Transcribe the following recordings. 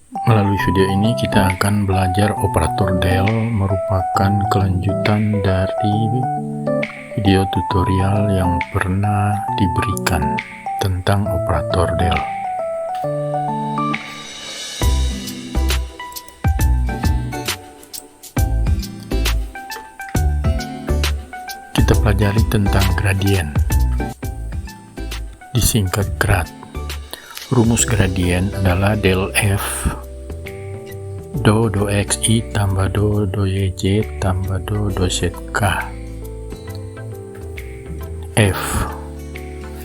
Melalui video ini kita akan belajar operator del, merupakan kelanjutan dari video tutorial yang pernah diberikan tentang operator del. Kita pelajari tentang gradien, disingkat grad. Rumus gradien adalah del F do xi tambah do yj tambah do z k. F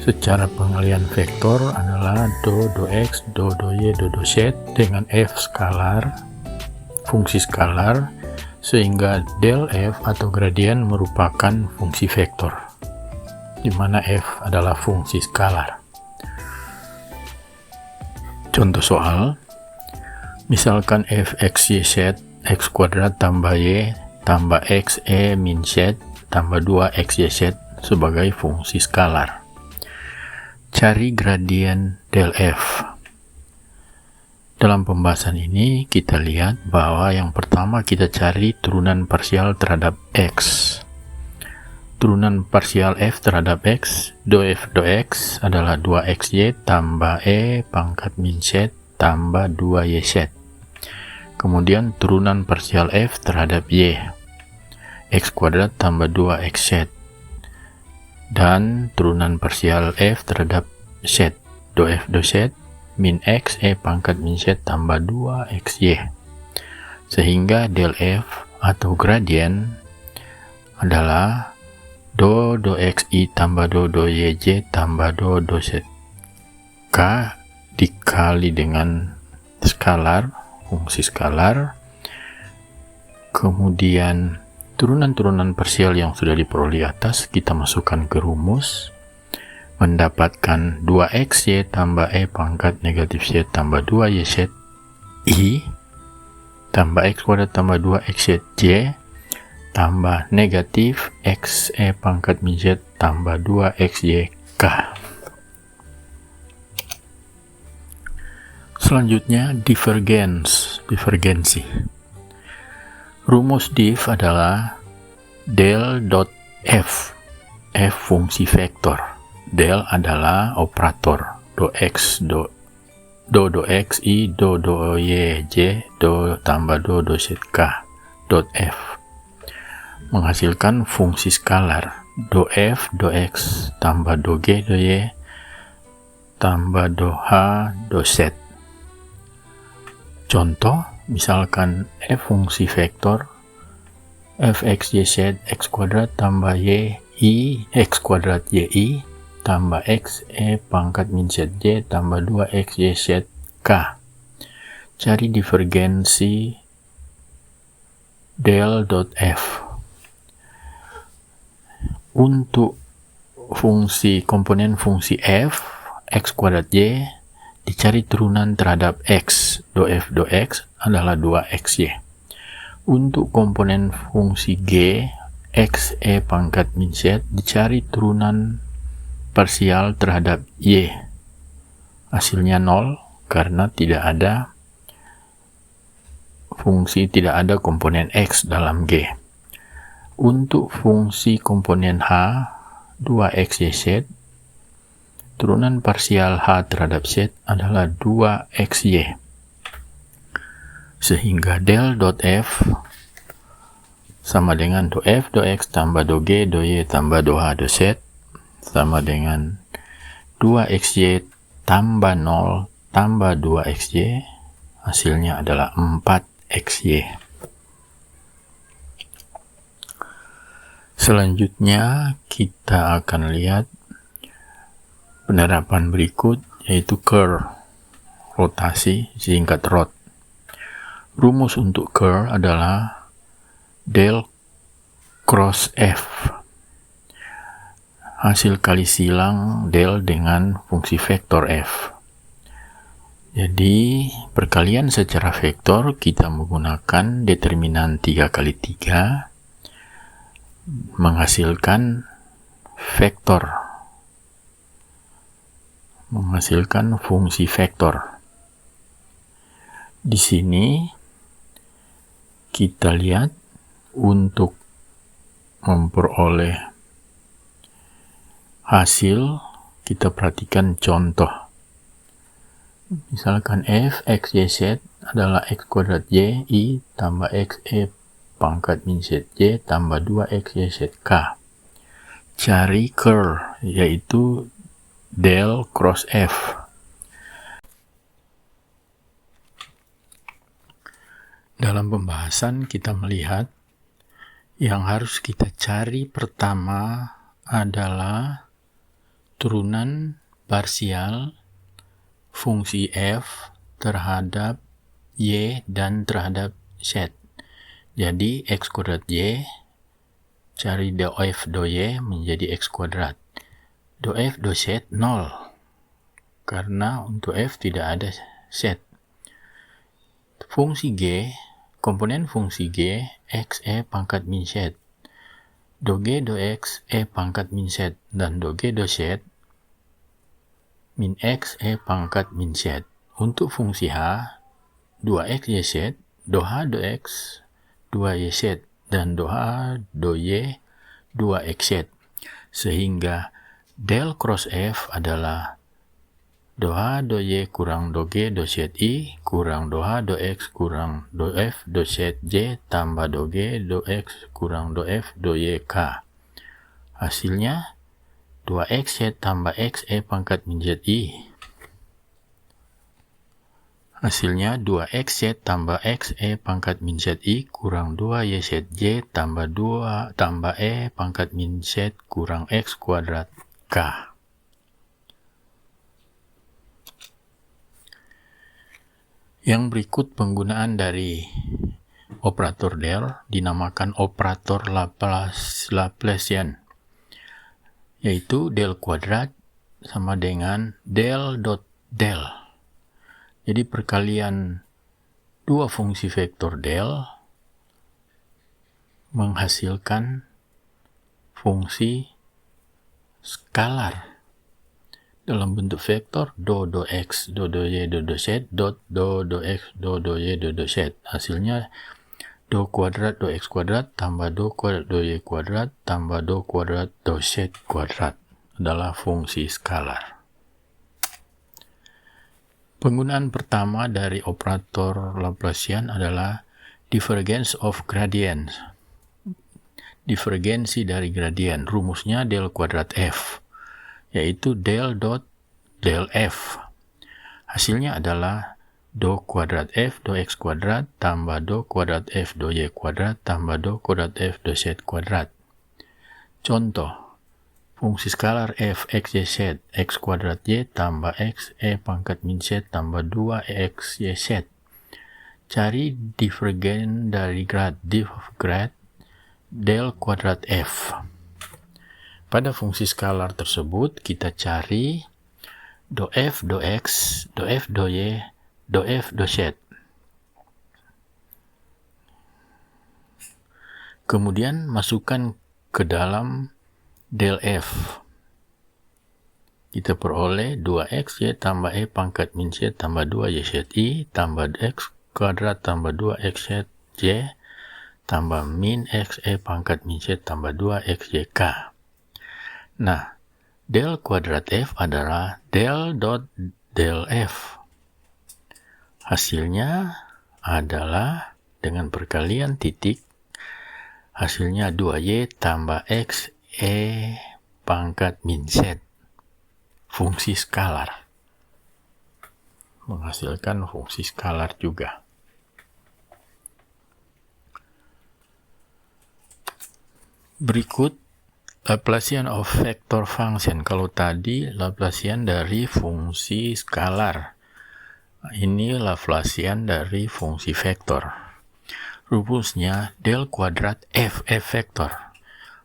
secara pengalian vektor adalah do x do y do z dengan f skalar, fungsi skalar, sehingga del F atau gradien merupakan fungsi vektor, di mana f adalah fungsi skalar. Contoh soal, misalkan f x y z x kuadrat tambah y tambah x e min z tambah 2 x y z sebagai fungsi skalar. Cari gradien del F. Dalam pembahasan ini kita lihat bahwa yang pertama kita cari turunan parsial terhadap x. Turunan parsial f terhadap x, do f do x adalah 2xy tambah e pangkat min z tambah 2yz. Kemudian turunan parsial f terhadap y, x kuadrat tambah 2xz. Dan turunan parsial f terhadap z, do f do z min x e pangkat min z tambah 2xy. Sehingga del f atau gradien adalah do xi tambah do yj tambah do z k dikali dengan skalar, fungsi skalar, kemudian turunan-turunan parsial yang sudah diperoleh atas kita masukkan ke rumus, mendapatkan 2xy tambah e pangkat negatif z tambah 2yz i tambah x kuadrat tambah 2xz tambah negatif x e pangkat min z tambah 2xy k. Selanjutnya divergensi. Rumus div adalah del dot f. F fungsi vektor. Del adalah operator do x do xi do yj do tambah do z k dot f menghasilkan fungsi skalar do f do x tambah do g do y tambah do h do z. Contoh, misalkan f fungsi vektor f x y z x kuadrat tambah y i x kuadrat y i tambah x e pangkat min z y tambah 2 x y z k. Cari divergensi del dot f. Untuk komponen fungsi f, x kuadrat y, dicari turunan terhadap x, do f do x adalah 2xy. Untuk komponen fungsi g, x e pangkat min z, dicari turunan parsial terhadap y. Hasilnya 0 karena tidak ada komponen x dalam g. Untuk fungsi komponen h, 2xyz, turunan parsial h terhadap z adalah 2xy. Sehingga del dot f sama dengan do f do x tambah do g do y tambah do h do z sama dengan 2xy tambah 0 tambah 2xy, hasilnya adalah 4xy. Selanjutnya kita akan lihat penerapan berikut, yaitu curl, rotasi, singkat rot. Rumus untuk curl adalah del cross f. Hasil kali silang del dengan fungsi vektor f. Jadi perkalian secara vektor kita menggunakan determinan 3 kali 3 menghasilkan vektor, menghasilkan fungsi vektor. Di sini kita lihat untuk memperoleh hasil, kita perhatikan contoh. Misalkan f x y z adalah x kuadrat y i tambah x e pangkat min z y tambah 2x y z k. Cari curl, yaitu del cross f. Dalam pembahasan kita melihat yang harus kita cari pertama adalah turunan parsial fungsi f terhadap y dan terhadap z. Jadi x kuadrat y, cari do f do y menjadi x kuadrat. Do f do z 0, karena untuk f tidak ada z. Fungsi g, komponen fungsi g, x e pangkat min z. Do g do x e pangkat min z dan do g do z min x e pangkat min z. Untuk fungsi h, 2x y z, do h do x 2y z dan do h do y 2x z. Sehingga del cross f adalah do h do y kurang do g do z i kurang do h do x kurang do f do z y tambah do g do x kurang do f do y k. Hasilnya 2x z tambah x e pangkat min z i. Hasilnya 2x z tambah x e pangkat min z i kurang 2y z y tambah 2 tambah e pangkat min z kurang x kuadrat k. Yang berikut penggunaan dari operator del dinamakan operator Laplacian, yaitu del kuadrat sama dengan del dot del. Jadi perkalian dua fungsi vektor del menghasilkan fungsi skalar dalam bentuk vektor do x do y do z dot do x do y do z. Hasilnya do kuadrat do x kuadrat tambah do kuadrat do y kuadrat tambah do kuadrat do z kuadrat adalah fungsi skalar. Penggunaan pertama dari operator Laplacian adalah divergence of gradients. Divergensi dari gradien, rumusnya del kuadrat f, yaitu del dot del f. Hasilnya adalah do kuadrat f do x kuadrat tambah do kuadrat f do y kuadrat tambah do kuadrat f do z kuadrat. Contoh, fungsi skalar f x y z x kuadrat y tambah x e pangkat min z tambah 2x y z. Cari divergen dari grad del kuadrat f. Pada fungsi skalar tersebut kita cari do f do x, do f do y, do f do z. Kemudian masukkan ke dalam del f. Kita peroleh 2x y tambah e pangkat min z tambah 2y z i tambah x kuadrat tambah 2x z y tambah min x e pangkat min z tambah 2x y k. Nah, del kuadrat f adalah del dot del f. Hasilnya adalah dengan perkalian titik, hasilnya 2y tambah x e pangkat min z. Fungsi skalar. Menghasilkan fungsi skalar juga. Berikut Laplacian of vector function. Kalau tadi Laplacian dari fungsi skalar, ini Laplacian dari fungsi vektor. Rumusnya del kuadrat f vektor.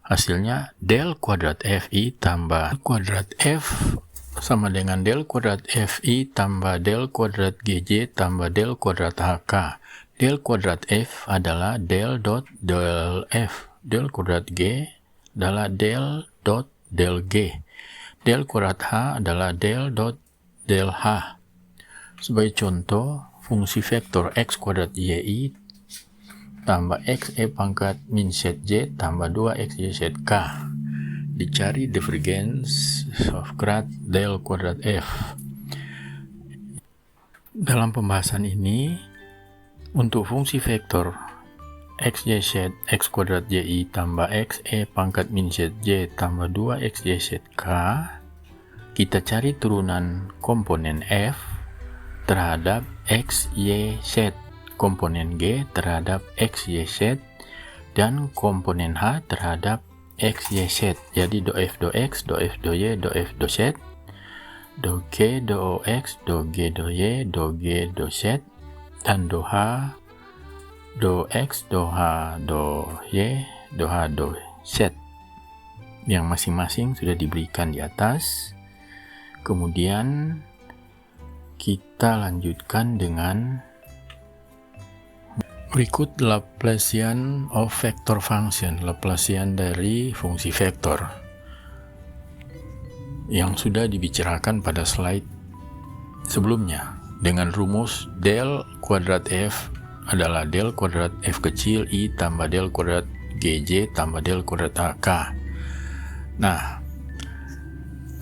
Hasilnya del kuadrat fi tambah kuadrat f sama dengan del kuadrat fi tambah del kuadrat gj tambah del kuadrat hk. Del kuadrat f adalah del dot del f. Del kuadrat g adalah del dot del g. Del kuadrat h adalah del dot del h. Sebagai contoh, fungsi vektor x kuadrat y tambah x e pangkat min z y tambah 2 x y z k. Dicari divergens of grad del kuadrat f. Dalam pembahasan ini, untuk fungsi vektor x y z x kuadrat y tambah x e pangkat min z y tambah 2 x y z k, kita cari turunan komponen f terhadap x, y, z, komponen g terhadap x, y, z, dan komponen h terhadap x, y, z. Jadi do f do x, do f do y, do f do z, do g do x, do g do y, do g do z, dan do h do x, do h do y, do h do z, yang masing-masing sudah diberikan di atas. Kemudian kita lanjutkan dengan berikut Laplacian of vector function, Laplacian dari fungsi vektor, yang sudah dibicarakan pada slide sebelumnya dengan rumus del kuadrat f adalah del kuadrat f kecil i tambah del kuadrat gj tambah del kuadrat ak. Nah,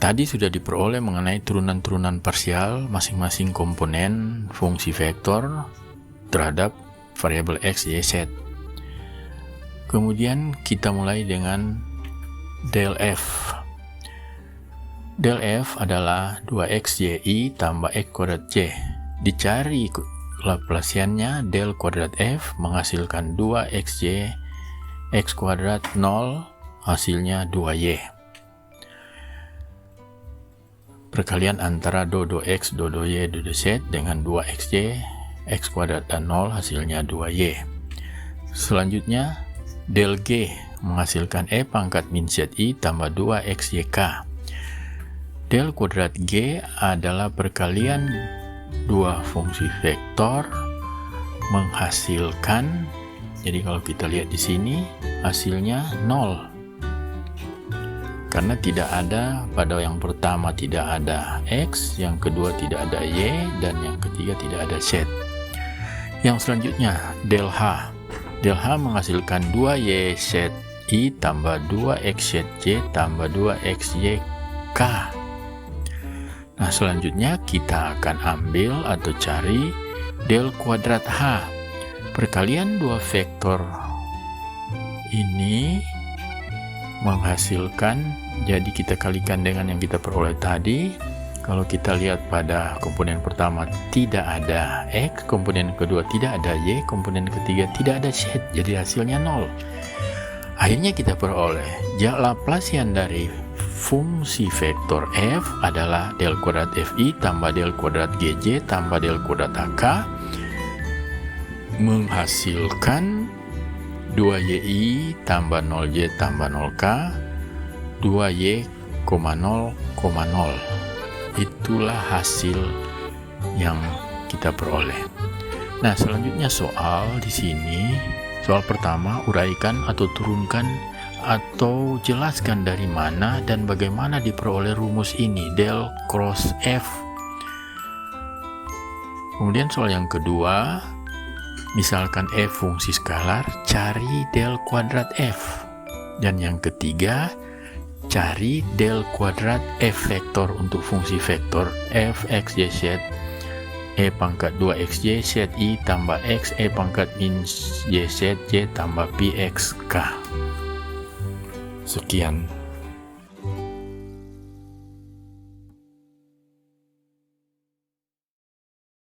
tadi sudah diperoleh mengenai turunan-turunan parsial masing-masing komponen fungsi vektor terhadap variabel x, y, z. Kemudian kita mulai dengan del f. Del f adalah 2xy tambah x kuadrat y. Dicari Laplaciannya del kuadrat f menghasilkan 2xy x kuadrat 0, hasilnya 2y. Perkalian antara do x, do y, do z dengan 2xy x kuadrat dan 0, hasilnya 2y. Selanjutnya del g menghasilkan e pangkat min zi tambah 2xyk. Del kuadrat g adalah perkalian dua fungsi vektor menghasilkan, jadi kalau kita lihat di sini hasilnya 0 karena tidak ada, pada yang pertama tidak ada x, yang kedua tidak ada y, dan yang ketiga tidak ada z. Yang selanjutnya del h. Del h menghasilkan 2yzi tambah 2xzy tambah 2xyk. Nah, selanjutnya kita akan ambil atau cari del kuadrat h. Perkalian dua vektor ini menghasilkan, jadi kita kalikan dengan yang kita peroleh tadi. Kalau kita lihat pada komponen pertama tidak ada x, komponen kedua tidak ada y, komponen ketiga tidak ada z, jadi hasilnya 0. Akhirnya kita peroleh Laplacian dari fungsi vektor f adalah del kuadrat fi tambah del kuadrat gj tambah del kuadrat ak menghasilkan 2y tambah 0y tambah 0k 2y, 0,0. Itulah hasil yang kita peroleh. Nah, selanjutnya soal di sini, soal pertama, uraikan atau turunkan atau jelaskan dari mana dan bagaimana diperoleh rumus ini del cross f. Kemudian soal yang kedua, misalkan f fungsi skalar, cari del kuadrat f. Dan yang ketiga, cari del kuadrat f vektor untuk fungsi vektor f x y z e pangkat 2xy z i tambah x e pangkat min y z y tambah px k. Sekian.